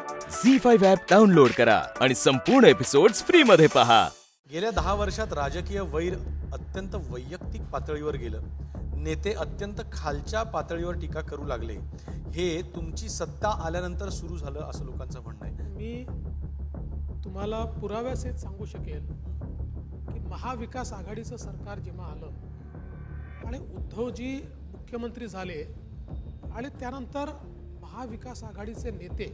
झी5 app download करा आणि संपूर्ण एपिसोड्स फ्री मध्ये पहा। गेल्या 10 वर्षात राजकीय वैर अत्यंत वैयक्तिक पातळीवर गेलं। नेते अत्यंत खालच्या पातळीवर टीका करू लागले। हे तुमची सत्ता आल्यानंतर सुरू झालं असं लोकांचं म्हणणं आहे। मी तुम्हाला पुराव्यासहित सांगू शकेल की महाविकास आघाडीचं सरकार जेव्हा आलं आणि उद्धवजी मुख्यमंत्री झाले आणि त्यानंतर महाविकास आघाडीचे नेते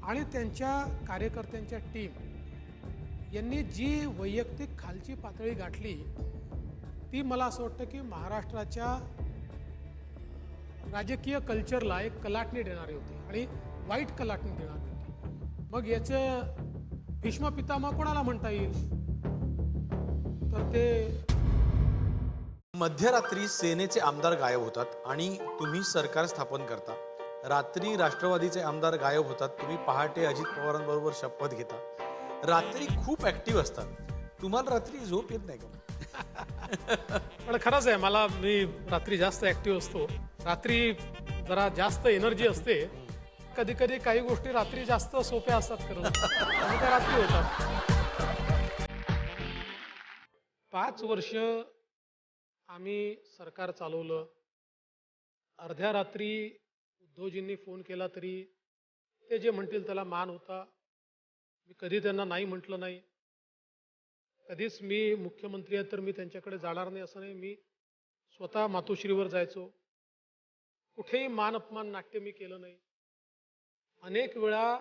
आणि त्यांच्या कार्यकर्त्यांच्या टीम यांनी जी वैयक्तिक खालची पातळी गाठली ती मला असं वाटतं की महाराष्ट्राच्या राजकीय कल्चरला एक कलाटणी देणारी होती आणि वाईट कलाटणी देणारी होती। मग याचं भीष्म पितामह कोणाला म्हणता येईल तर ते मध्यरात्री सेनेचे आमदार गायब होतात आणि तुम्ही सरकार स्थापन करता। रात्री राष्ट्रवादीचे आमदार गायब होतात, तुम्ही पहाटे अजित पवारांबरोबर शपथ घेता। रात्री खूप ऍक्टिव्ह असतात, तुम्हाला रात्री झोप येत नाही का? पण खरंच आहे, मी रात्री जास्त ऍक्टिव्ह असतो। रात्री जरा जास्त एनर्जी असते। कधी कधी काही गोष्टी रात्री जास्त सोप्या असतात करणं आणि त्या रात्री होतात। 5 वर्ष आम्ही सरकार चालवलं। अर्ध्या रात्री उद्धवजींनी फोन केला तरी ते जे म्हणतील त्याला मान होता। मी कधी त्यांना नाही म्हटलं नाही। कधीच मी मुख्यमंत्री आहे तर मी त्यांच्याकडे जाणार नाही असं नाही। मी स्वतः मातोश्रीवर जायचो। कुठेही मान अपमान नाट्य मी केलं नाही। अनेक वेळा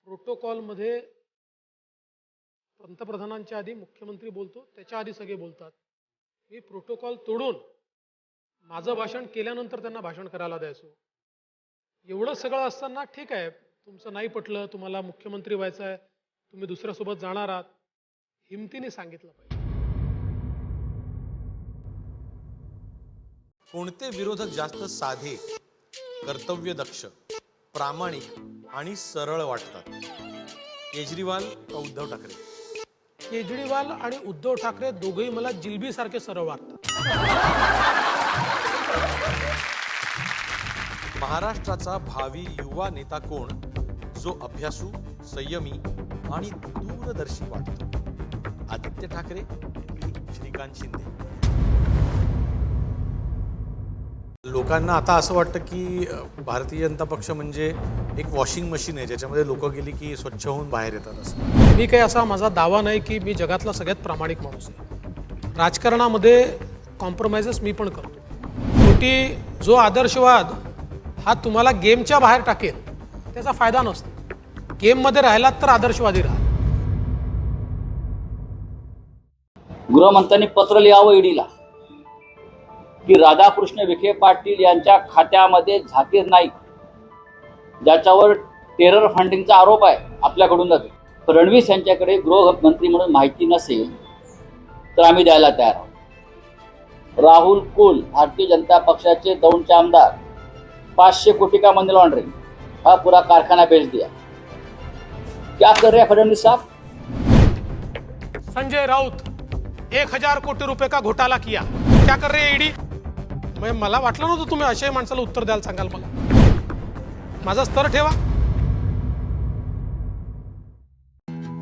प्रोटोकॉलमध्ये पंतप्रधानांच्या आधी मुख्यमंत्री बोलतो, त्याच्या आधी सगळे बोलतात। मी प्रोटोकॉल तोडून माझं भाषण केल्यानंतर त्यांना भाषण करायला द्यायचो। एवढं सगळं असताना ठीक आहे, तुमचं नाही पटलं, तुम्हाला मुख्यमंत्री व्हायचं आहे, तुम्ही दुसऱ्यासोबत जाणार आहात, हिमतीने सांगितलं पाहिजे। कोणते विरोधक जास्त साधे, कर्तव्यदक्ष, प्रामाणिक आणि सरळ वाटतात? केजरीवाल का उद्धव ठाकरे? केजरीवाल आणि उद्धव ठाकरे दोघेही मला जिलबी सारखे सरळ वाटतात। महाराष्ट्राचा भावी युवा नेता कोण, जो अभ्यासू, संयमी आणि दूरदर्शी वाटतो? आदित्य ठाकरे की श्रीकांत शिंदे? लोकांना आता असं वाटतं की भारतीय जनता पक्ष म्हणजे एक वॉशिंग मशीन आहे, ज्याच्यामध्ये लोक गेली की स्वच्छ होऊन बाहेर येतात असं। मी काही असा माझा दावा नाही की मी जगातला सगळ्यात प्रामाणिक माणूस आहे। राजकारणामध्ये कॉम्प्रोमाइजेस मी पण करतो। शेवटी जो आदर्शवाद हा तुम्हाला गेमच्या बाहेर टाकेल त्याचा फायदा नसतो। गेममध्ये राहिलात तर आदर्शवादी राहा। गृहमंत्र्यांनी पत्र लिहावं ईडीला की राधाकृष्ण विखे पाटील यांच्या खात्यामध्ये झाकीर नाईक, ज्याच्यावर टेरर फंडिंगचा आरोप आहे आपल्याकडून, फडणवीस यांच्याकडे गृहमंत्री म्हणून माहिती नसेल तर आम्ही द्यायला तयार आहोत। राहुल कुल, भारतीय जनता पक्षाचे दौंडचे आमदार, 500 कोटी का मनी लॉन्ड्रिंग, हा पूरा कारखाना बेच दिया। क्या कर रहे हैं फडणवीस साहब? संजय राउत 1000 कोटी रुपये का घोटाला किया, क्या कर रहे ईडी? मला वाटलं नव्हतं तुम्ही अशाही माणसाला उत्तर द्यायला सांगाल। मला माझा स्तर ठेवा।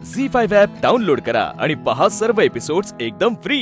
झी5 ॲप डाउनलोड करा आणि पहा सर्व एपिसोड्स एकदम फ्री।